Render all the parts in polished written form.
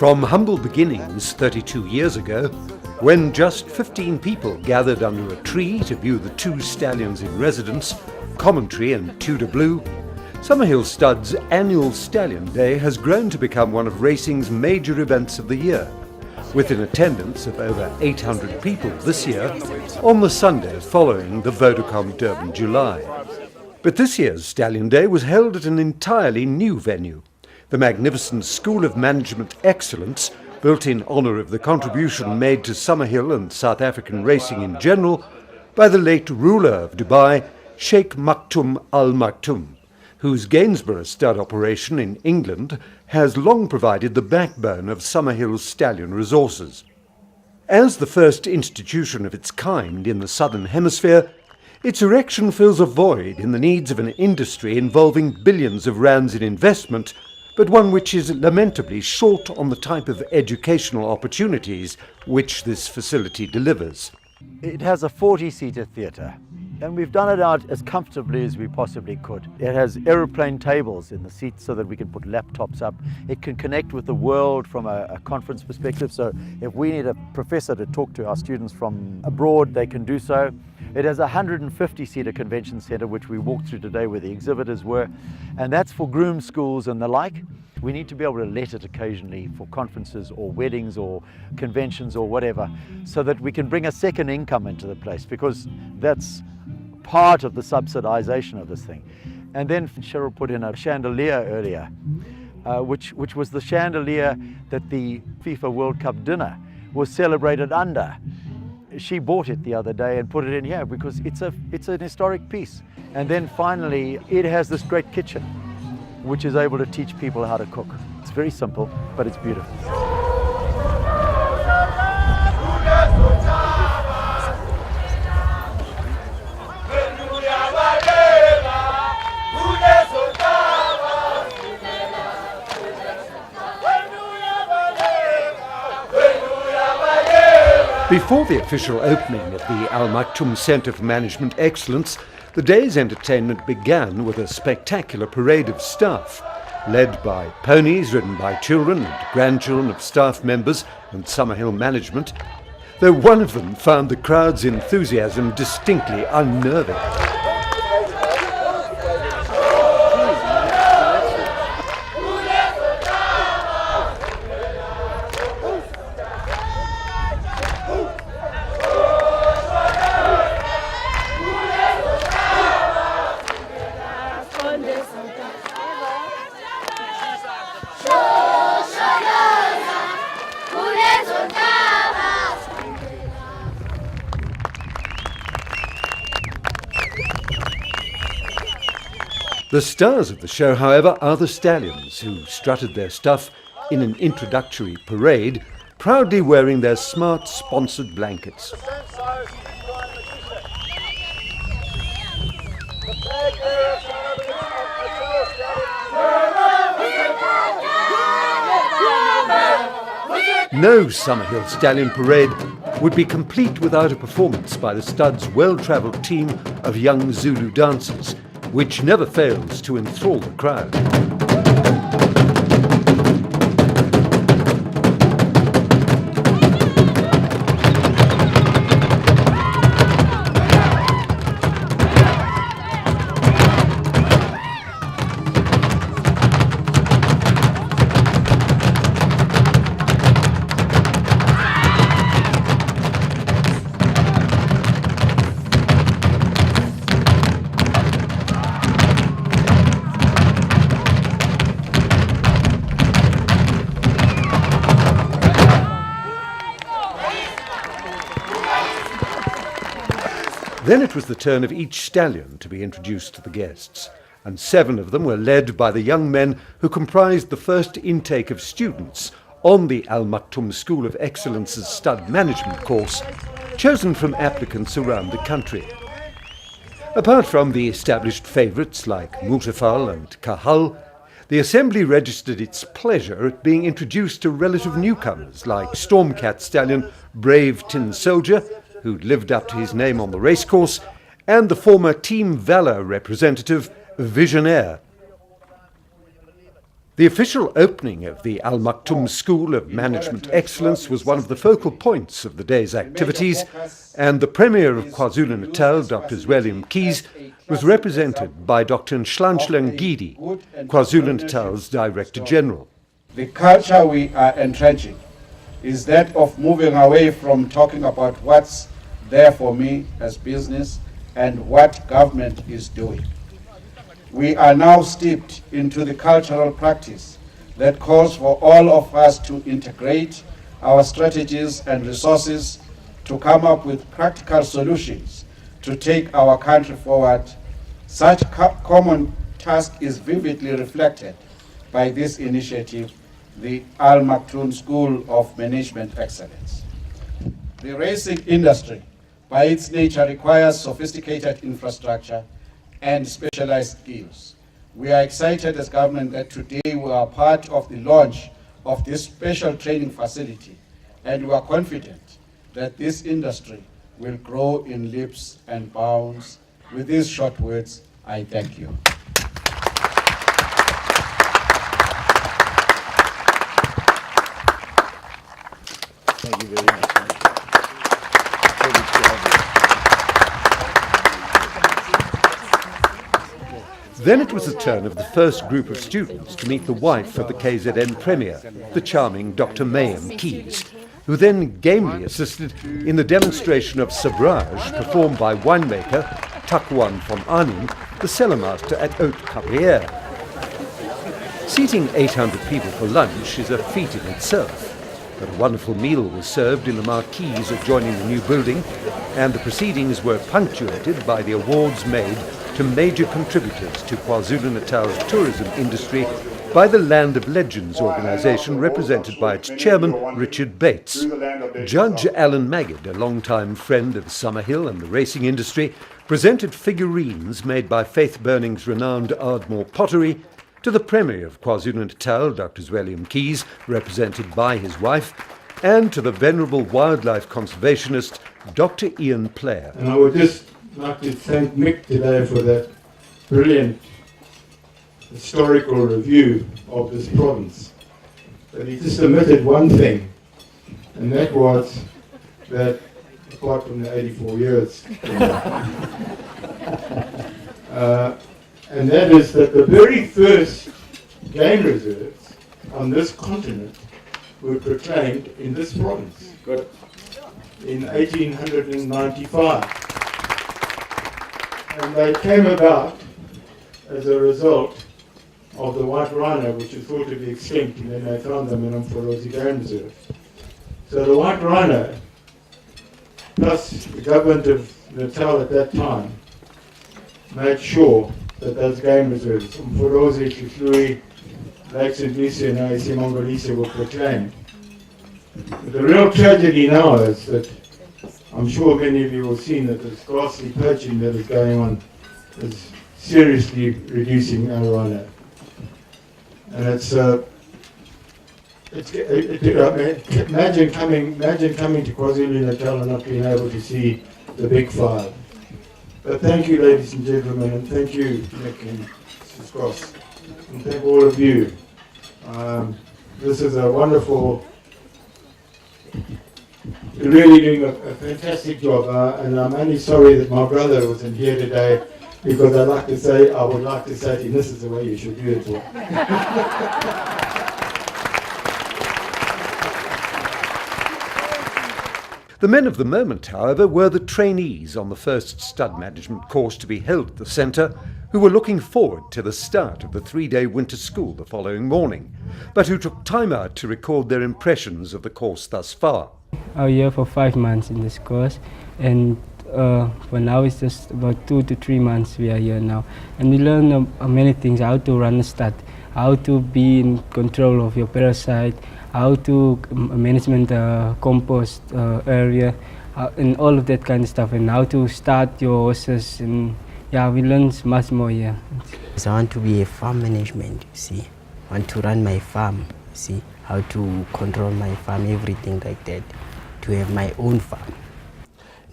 From humble beginnings 32 years ago, when just 15 people gathered under a tree to view the two stallions in residence, Commentary and Tudor Blue, Summerhill Stud's annual Stallion Day has grown to become one of racing's major events of the year, with an attendance of over 800 people this year on the Sunday following the Vodacom Durban July. But this year's Stallion Day was held at an entirely new venue, the magnificent School of Management Excellence, built in honour of the contribution made to Summerhill and South African racing in general by the late ruler of Dubai, Sheikh Maktoum Al Maktoum, whose Gainsborough stud operation in England has long provided the backbone of Summerhill's stallion resources. As the first institution of its kind in the Southern Hemisphere, its erection fills a void in the needs of an industry involving billions of rands in investment, but one which is lamentably short on the type of educational opportunities which this facility delivers. It has a 40-seater theatre, and we've done it out as comfortably as we possibly could. It has aeroplane tables in the seats so that we can put laptops up. It can connect with the world from a conference perspective, so if we need a professor to talk to our students from abroad, they can do so. It has a 150-seater convention centre, which we walked through today where the exhibitors were, and that's for groom schools and the like. We need to be able to let it occasionally for conferences or weddings or conventions or whatever, so that we can bring a second income into the place, because that's part of the subsidization of this thing. And then Cheryl put in a chandelier earlier, which was the chandelier that the FIFA World Cup dinner was celebrated under. She bought it the other day and put it in here because it's an historic piece. And then finally, it has this great kitchen, which is able to teach people how to cook. It's very simple, but it's beautiful. Before the official opening of the Al Maktoum Centre for Management Excellence, the day's entertainment began with a spectacular parade of staff, led by ponies ridden by children and grandchildren of staff members and Summerhill management, though one of them found the crowd's enthusiasm distinctly unnerving. The stars of the show, however, are the stallions, who strutted their stuff in an introductory parade, proudly wearing their smart sponsored blankets. No Summerhill Stallion parade would be complete without a performance by the stud's well-travelled team of young Zulu dancers, which never fails to enthrall the crowd. Then it was the turn of each stallion to be introduced to the guests, and 7 of them were led by the young men who comprised the first intake of students on the Al Maktoum School of Excellence's stud management course, chosen from applicants around the country. Apart from the established favourites like Multifal and Kahal, the Assembly registered its pleasure at being introduced to relative newcomers like Stormcat stallion Brave Tin Soldier, who'd lived up to his name on the racecourse, and the former Team Valor representative Visionaire. The official opening of the Maktoum School of Management Excellence was one of the focal points of the day's activities, and the Premier of KwaZulu-Natal, Dr. Zweli Mkhize, was represented by Dr. Nhlanhla Ngidi, KwaZulu-Natal's Director General. The culture we are entrenching is that of moving away from talking about what's there for me as business and what government is doing. We are now steeped into the cultural practice that calls for all of us to integrate our strategies and resources to come up with practical solutions to take our country forward. Such common task is vividly reflected by this initiative, the Maktoum School of Management Excellence. The racing industry, by its nature, requires sophisticated infrastructure and specialized skills. We are excited as government that today we are part of the launch of this special training facility, and we are confident that this industry will grow in leaps and bounds. With these short words, I thank you. Thank you very much. Then it was the turn of the first group of students to meet the wife of the KZN Premier, the charming Dr. May Mkhize, who then gamely assisted in the demonstration of sabrage performed by winemaker Takwan von Arnim, the cellarmaster at Haute Carrière. Seating 800 people for lunch is a feat in itself, but a wonderful meal was served in the marquees adjoining the new building, and the proceedings were punctuated by the awards made to major contributors to KwaZulu-Natal's tourism industry by the Land of Legends organisation represented by its chairman, Richard Bates. Judge Alan Maggid, a long-time friend of Summerhill and the racing industry, presented figurines made by Faith Burning's renowned Ardmore pottery to the Premier of KwaZulu-Natal, Dr. Zweli Mkhize, represented by his wife, and to the venerable wildlife conservationist, Dr. Ian Player. And I would just like to thank Mick today for that brilliant historical review of this province. But he just omitted one thing, and that was that, apart from the 84 years, and that is that the very first game reserves on this continent were proclaimed in this province. Good. In 1895. And they came about as a result of the white rhino, which was thought to be extinct, and then they found them in Umfolozi Game Reserve. So the white rhino, plus the government of Natal at that time, made sure that those game reserves, Umfolozi, Chihlui, Lake St. Lucia and AIC Mongolisa, were proclaimed. But the real tragedy now is that I'm sure many of you have seen that this ghastly poaching that is going on is seriously reducing our rhino. And imagine coming to KwaZulu-Natal and not being able to see the big five. But thank you, ladies and gentlemen, and thank you, Nick and Mrs. Cross, and thank all of you. This is a wonderful. You're really doing a fantastic job, and I'm only sorry that my brother wasn't here today, because I would like to say to him, this is the way you should do it. The men of the moment, however, were the trainees on the first stud management course to be held at the centre, who were looking forward to the start of the 3-day winter school the following morning, but who took time out to record their impressions of the course thus far. I'm here for 5 months in this course, and for now it's just about 2 to 3 months we are here now, and we learn many things: how to run a stud, how to be in control of your parasite, how to management compost area, and all of that kind of stuff, and how to start your horses, and yeah, we learn much more here. So I want to be a farm management, you see. I want to run my farm, you see, how to control my farm, everything like that, to have my own farm.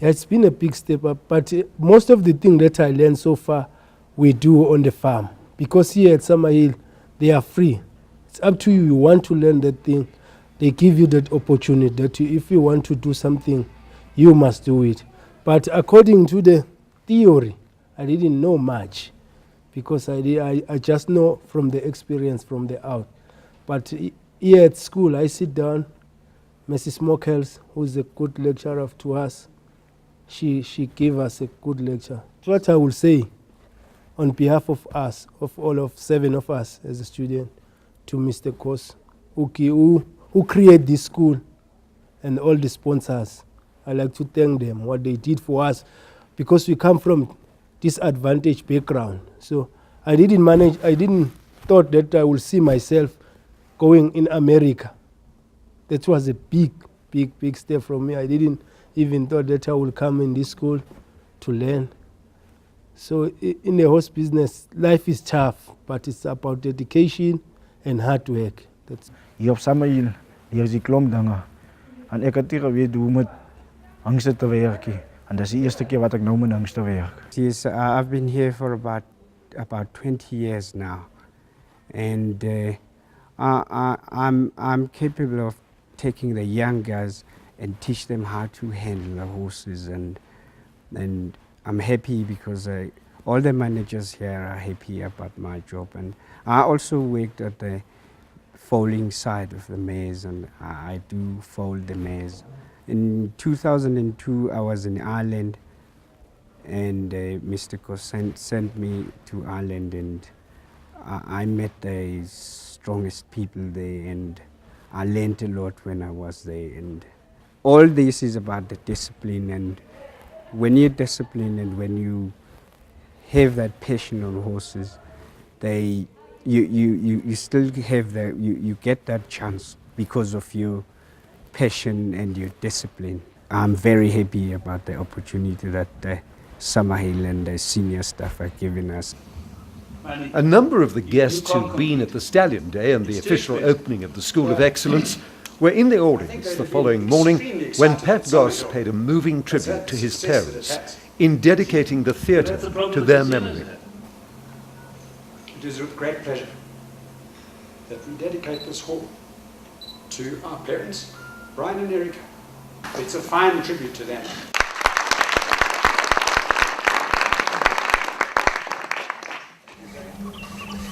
Yeah, it's been a big step up, but most of the things that I learned so far, we do on the farm. Because here at Summerhill, they are free. It's up to you. You want to learn that thing, they give you that opportunity that if you want to do something, you must do it. But according to the theory, I didn't know much because I just know from the experience from the out. But here at school, I sit down, Mrs. Mockels, who's a good lecturer to us, she gave us a good lecture. What I will say on behalf of us, of all of 7 of us as a student, to Mr. Kos, who created this school, and all the sponsors. I like to thank them, what they did for us, because we come from disadvantaged background. So I didn't thought that I would see myself going in America. That was a big step from me. I didn't even thought that I would come in this school to learn. So in the horse business, life is tough, but it's about dedication and hard work. Hier op Summerhill, hier is die klomp dinge. En ek het nie geweet hoe met hangste te werk nie. En dis die eerste keer wat ek nou met hangste werk. Yes, I've been here for about 20 years now, and I'm capable of taking the young guys and teach them how to handle the horses, and I'm happy because all the managers here are happy about my job. And I also worked at the foaling side of the mares, and I do foal the mares. In 2002 I was in Ireland, and Mr. Kos sent me to Ireland, and I met the strongest people there, and I learned a lot when I was there. And all this is about the discipline, and when you're disciplined and when you have that passion on horses, you still have you get that chance because of your passion and your discipline. I'm very happy about the opportunity that Summerhill and the senior staff are giving us. A number of the guests who'd been at the Stallion Day and the official opening of the School of Excellence were in the audience the following morning when Pat Goss paid a moving tribute to his parents in dedicating the theatre to their memory. It is with great pleasure that we dedicate this hall to our parents, Brian and Erica. It's a fine tribute to them.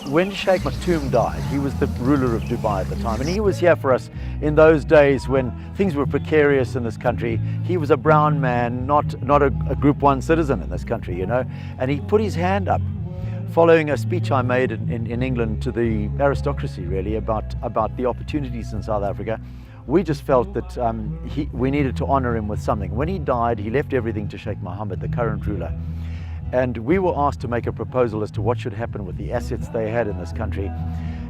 When Sheikh Maktoum died, he was the ruler of Dubai at the time, and he was here for us in those days when things were precarious in this country. He was a brown man, not a Group 1 citizen in this country, you know, and he put his hand up following a speech I made in England to the aristocracy, really, about the opportunities in South Africa. We just felt that we needed to honor him with something. When he died, he left everything to Sheikh Mohammed, the current ruler. And we were asked to make a proposal as to what should happen with the assets they had in this country.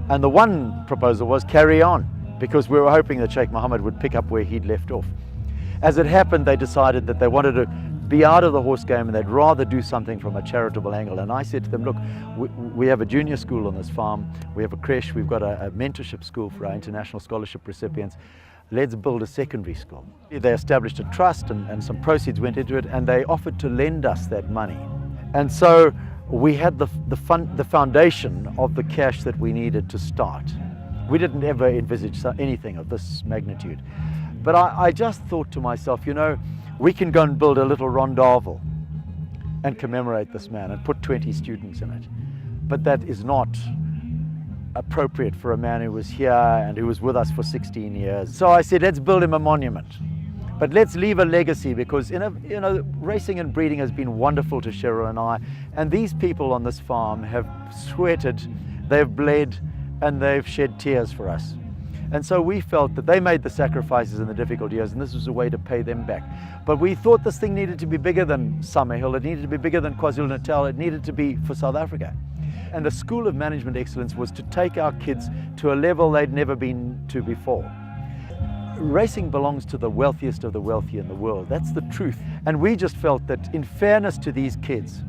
And the one proposal was carry on, because we were hoping that Sheikh Mohammed would pick up where he'd left off. As it happened, they decided that they wanted to be out of the horse game and they'd rather do something from a charitable angle. And I said to them, look, we have a junior school on this farm, we have a creche, we've got a mentorship school for our international scholarship recipients. Let's build a secondary school. They established a trust and some proceeds went into it, and they offered to lend us that money. And so we had the foundation of the cash that we needed to start. We didn't ever envisage anything of this magnitude. But I just thought to myself, you know, we can go and build a little rondavel and commemorate this man and put 20 students in it. But that is not appropriate for a man who was here and who was with us for 16 years. So I said, let's build him a monument. But let's leave a legacy, because racing and breeding has been wonderful to Cheryl and I. And these people on this farm have sweated, they've bled, and they've shed tears for us. And so we felt that they made the sacrifices in the difficult years, and this was a way to pay them back. But we thought this thing needed to be bigger than Summerhill, it needed to be bigger than KwaZulu-Natal, it needed to be for South Africa. And the School of Management Excellence was to take our kids to a level they'd never been to before. Racing belongs to the wealthiest of the wealthy in the world. That's the truth. And we just felt that in fairness to these kids,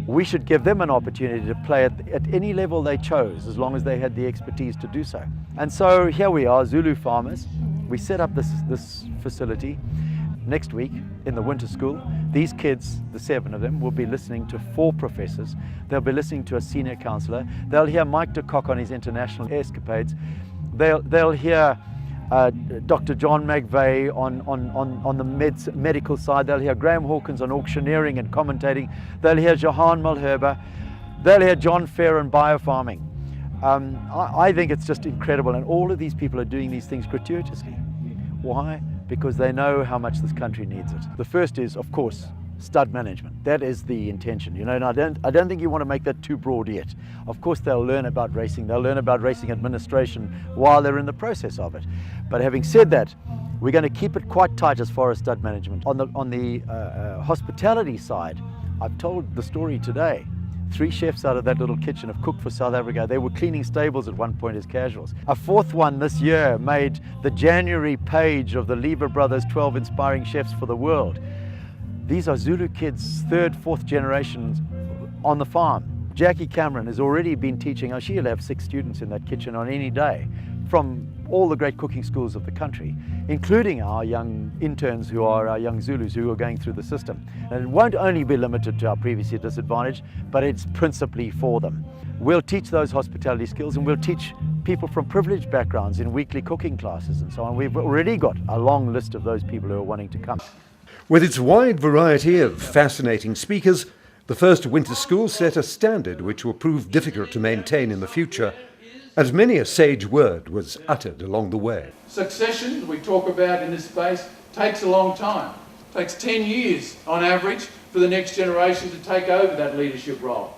we should give them an opportunity to play at any level they chose, as long as they had the expertise to do so. And so here we are, Zulu farmers. We set up this facility. Next week, in the winter school, these kids, the 7 of them, will be listening to 4 professors. They'll be listening to a senior counsellor. They'll hear Mike de Kock on his international escapades. They'll hear Dr. John McVeigh on the medical side. They'll hear Graham Hawkins on auctioneering and commentating. They'll hear Johan Mulherber. They'll hear John Fair on biofarming. I think it's just incredible, and all of these people are doing these things gratuitously. Why? Because they know how much this country needs it. The first is, of course, stud management. That is the intention, you know, and I don't think you want to make that too broad yet. Of course, they'll learn about racing. They'll learn about racing administration while they're in the process of it. But having said that, we're going to keep it quite tight as far as stud management. On the hospitality side, I've told the story today. 3 chefs out of that little kitchen have cooked for South Africa. They were cleaning stables at one point as casuals. A 4th one this year made the January page of the Lever Brothers 12 Inspiring Chefs for the World. These are Zulu kids, 3rd, 4th generations on the farm. Jackie Cameron has already been teaching, she'll have 6 students in that kitchen on any day from all the great cooking schools of the country, including our young interns who are our young Zulus who are going through the system. And it won't only be limited to our previously disadvantaged, but it's principally for them. We'll teach those hospitality skills, and we'll teach people from privileged backgrounds in weekly cooking classes and so on. We've already got a long list of those people who are wanting to come. With its wide variety of fascinating speakers, the first winter school set a standard which will prove difficult to maintain in the future, and many a sage word was uttered along the way. Succession, we talk about in this space, takes a long time. It takes 10 years on average for the next generation to take over that leadership role.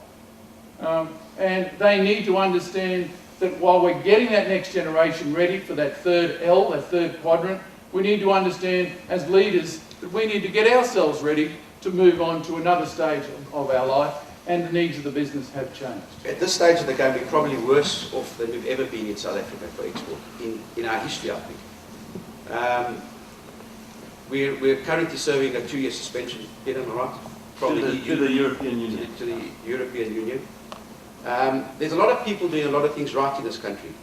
And they need to understand that while we're getting that next generation ready for that 3rd L, that 3rd quadrant, we need to understand as leaders that we need to get ourselves ready to move on to another stage of our life, and the needs of the business have changed. At this stage of the game, we're probably worse off than we've ever been in South Africa for export, in our history, I think. We're currently serving a 2-year suspension, am I right? From the EU, to the European Union. To the European Union. There's a lot of people doing a lot of things right in this country,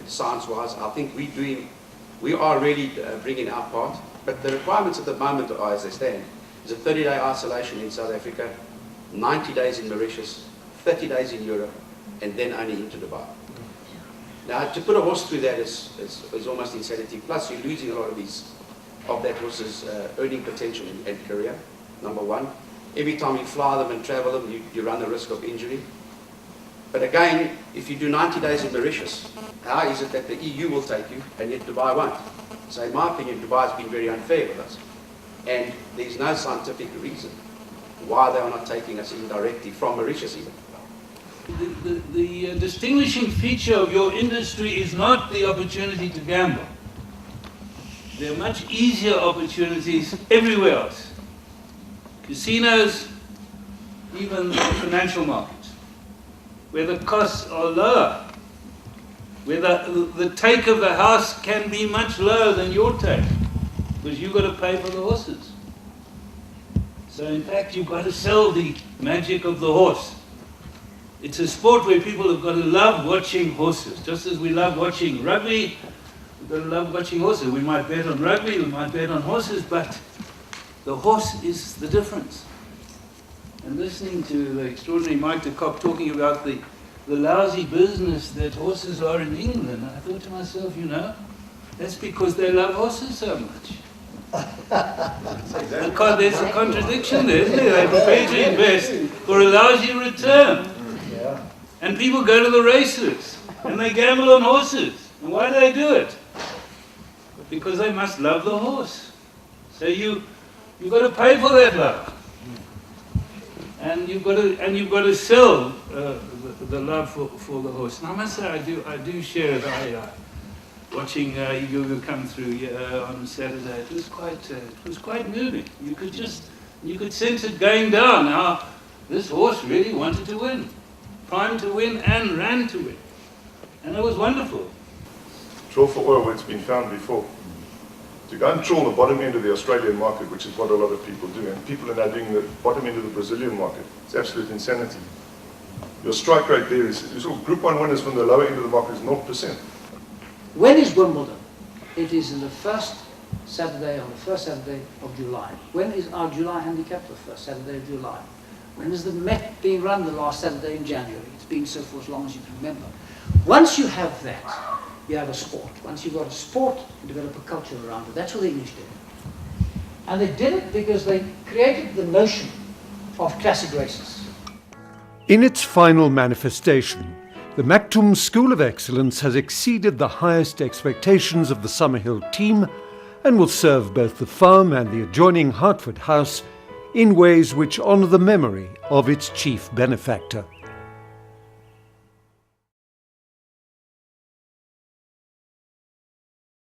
science-wise. I think we are really bringing our part, but the requirements at the moment are, as they stand, is a 30-day isolation in South Africa, 90 days in Mauritius, 30 days in Europe, and then only into Dubai. Now, to put a horse through that is almost insanity. Plus, you're losing a lot of that horse's earning potential and career, number one. Every time you fly them and travel them, you run the risk of injury. But again, if you do 90 days in Mauritius, how is it that the EU will take you and yet Dubai won't? So in my opinion, Dubai has been very unfair with us. And there's no scientific reason why they are not taking us in directly from Mauritius even. The distinguishing feature of your industry is not the opportunity to gamble. There are much easier opportunities everywhere else. Casinos, even the financial markets, where the costs are lower, where the take of the house can be much lower than your take, because you've got to pay for the horses. So in fact, you've got to sell the magic of the horse. It's a sport where people have got to love watching horses. Just as we love watching rugby, we've got to love watching horses. We might bet on rugby, we might bet on horses, but the horse is the difference. And listening to the extraordinary Mike de Kock talking about the lousy business that horses are in England, I thought to myself, you know, that's because they love horses so much. Because there's a contradiction there, isn't there? They're prepared to invest for a lousy return. And people go to the races and they gamble on horses. And why do they do it? Because they must love the horse. So you've got to pay for that love. And you've got to sell the love for the horse. And I must say, I do share it. Watching Igugu come through on Saturday, it was quite moving. You could sense it going down. How this horse really wanted to win, primed to win, and ran to win, and it was wonderful. Trawl for oil where it's been found before. To go and trawl the bottom end of the Australian market, which is what a lot of people do, and people are now doing the bottom end of the Brazilian market. It's absolute insanity. Your strike rate there is Group 1 winners from the lower end of the market is 0%. When is Wimbledon? It is in the first Saturday on the first Saturday of July. When is our July handicap? The first Saturday of July. When is the Met being run? The last Saturday in January. It's been so for as long as you can remember. Once you have that, you have a sport. Once you've got a sport, you develop a culture around it. That's what the English did. And they did it because they created the notion of classic races. In its final manifestation, the Maktoum School of Excellence has exceeded the highest expectations of the Summerhill team and will serve both the farm and the adjoining Hartford House in ways which honour the memory of its chief benefactor.